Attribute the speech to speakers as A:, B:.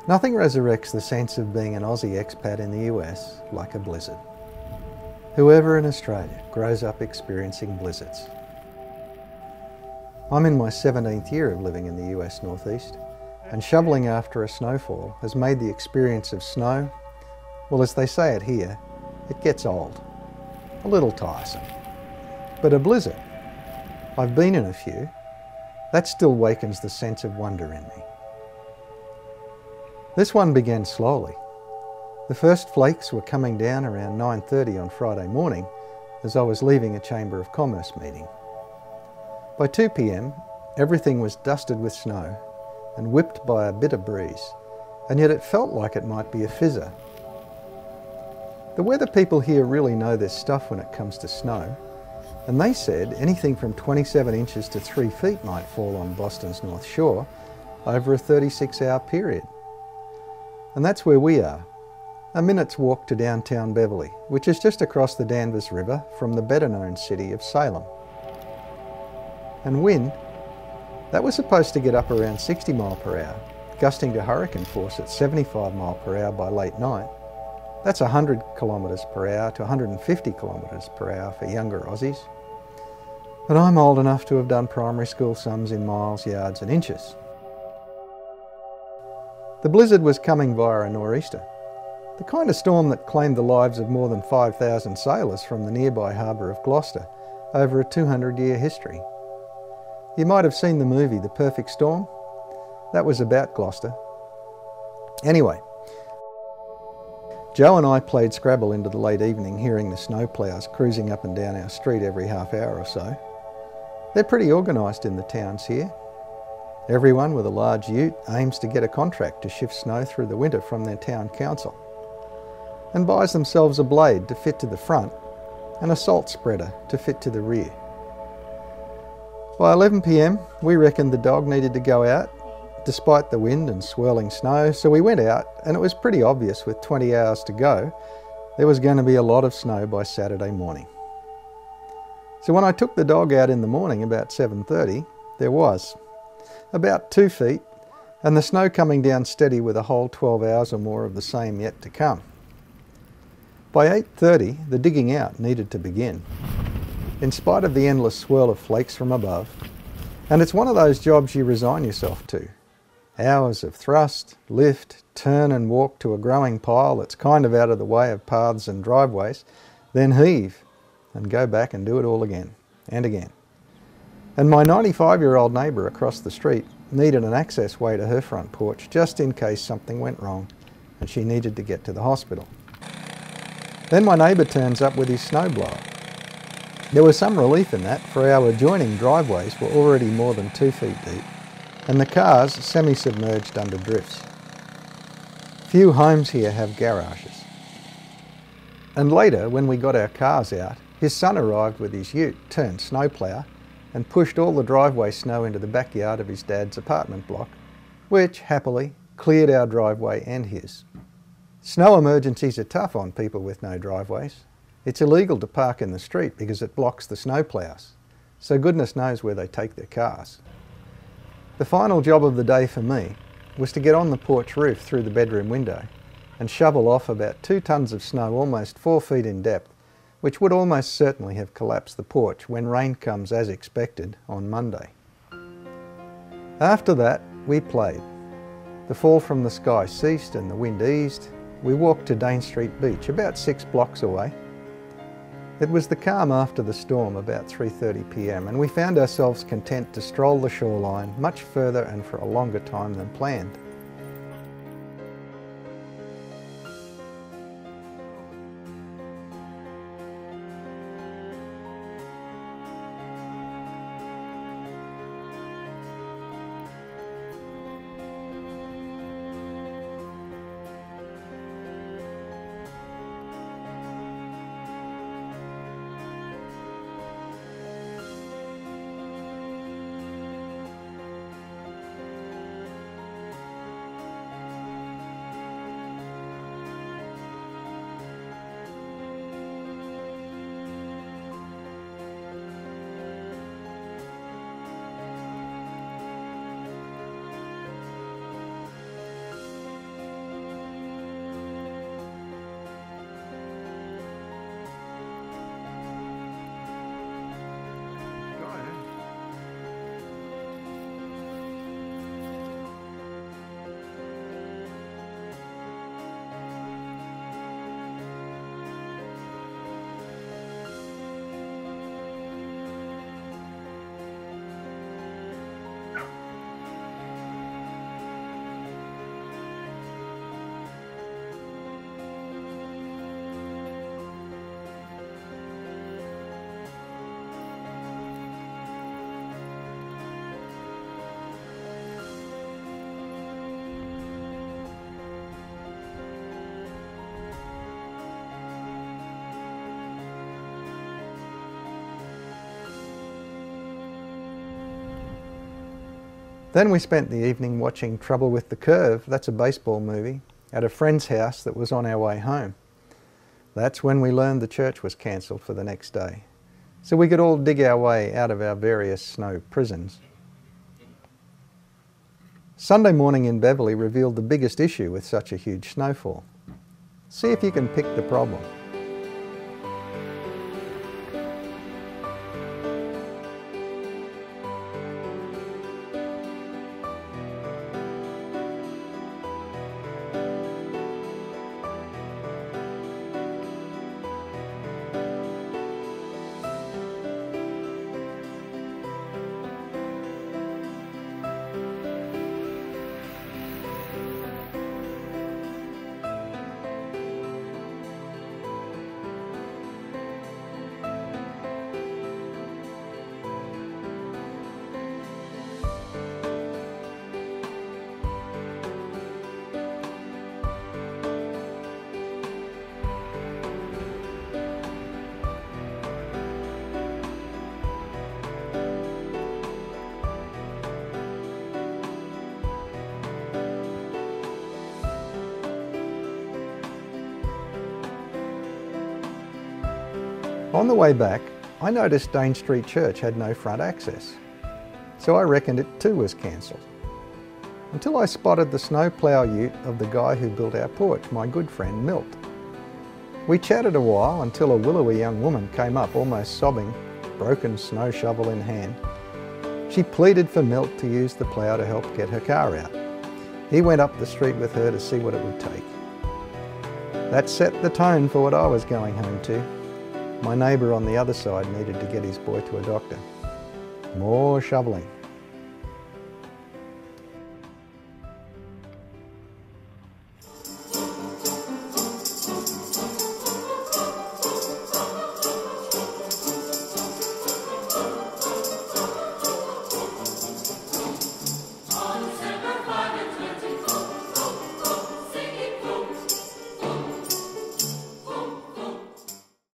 A: Nothing resurrects the sense of being an Aussie expat in the US like a blizzard. Whoever in Australia grows up experiencing blizzards. I'm in my 17th year of living in the US Northeast, and shoveling after a snowfall has made the experience of snow, well, as they say it here, it gets old, a little tiresome. But a blizzard, I've been in a few, that still wakens the sense of wonder in me. This one began slowly. The first flakes were coming down around 9:30 on Friday morning as I was leaving a Chamber of Commerce meeting. By 2 p.m, everything was dusted with snow and whipped by a bitter breeze, and yet it felt like it might be a fizzer. The weather people here really know their stuff when it comes to snow, and they said anything from 27 inches to 3 feet might fall on Boston's North Shore over a 36-hour period. And that's where we are, a minute's walk to downtown Beverly, which is just across the Danvers River from the better-known city of Salem. And wind, that was supposed to get up around 60 mile per hour, gusting to hurricane force at 75 mile per hour by late night. That's 100 kilometres per hour to 150 kilometres per hour for younger Aussies. But I'm old enough to have done primary school sums in miles, yards and inches. The blizzard was coming via a nor'easter, the kind of storm that claimed the lives of more than 5,000 sailors from the nearby harbour of Gloucester over a 200-year history. You might have seen the movie The Perfect Storm. That was about Gloucester. Anyway, Joe and I played Scrabble into the late evening, hearing the snowplows cruising up and down our street every half hour or so. They're pretty organised in the towns here. Everyone with a large ute aims to get a contract to shift snow through the winter from their town council, and buys themselves a blade to fit to the front and a salt spreader to fit to the rear. By 11 p.m, we reckoned the dog needed to go out, despite the wind and swirling snow, so we went out, and it was pretty obvious with 20 hours to go, there was going to be a lot of snow by Saturday morning. So when I took the dog out in the morning about 7:30, there was about 2 feet, and the snow coming down steady with a whole 12 hours or more of the same yet to come. By 8:30, the digging out needed to begin, in spite of the endless swirl of flakes from above, and it's one of those jobs you resign yourself to. Hours of thrust, lift, turn and walk to a growing pile that's kind of out of the way of paths and driveways, then heave and go back and do it all again and again. And my 95-year-old neighbour across the street needed an access way to her front porch just in case something went wrong and she needed to get to the hospital. Then my neighbour turns up with his snowblower. There was some relief in that, for our adjoining driveways were already more than 2 feet deep and the cars semi-submerged under drifts. Few homes here have garages. And later, when we got our cars out, his son arrived with his ute turned snowplough and pushed all the driveway snow into the backyard of his dad's apartment block, which happily cleared our driveway and his. Snow emergencies are tough on people with no driveways. It's illegal to park in the street because it blocks the snowplows, so goodness knows where they take their cars. The final job of the day for me was to get on the porch roof through the bedroom window and shovel off about 2 tons of snow almost 4 feet in depth, which would almost certainly have collapsed the porch when rain comes as expected on Monday. After that, we played. The fall from the sky ceased and the wind eased. We walked to Dane Street Beach, about 6 blocks away. It was the calm after the storm, about 3:30 p.m, and we found ourselves content to stroll the shoreline much further and for a longer time than planned. Then we spent the evening watching Trouble with the Curve, that's a baseball movie, at a friend's house that was on our way home. That's when we learned the church was cancelled for the next day, so we could all dig our way out of our various snow prisons. Sunday morning in Beverley revealed the biggest issue with such a huge snowfall. See if you can pick the problem. On the way back, I noticed Dane Street Church had no front access, so I reckoned it too was cancelled. Until I spotted the snowplow ute of the guy who built our porch, my good friend Milt. We chatted a while until a willowy young woman came up almost sobbing, broken snow shovel in hand. She pleaded for Milt to use the plough to help get her car out. He went up the street with her to see what it would take. That set the tone for what I was going home to. My neighbour on the other side needed to get his boy to a doctor. More shovelling.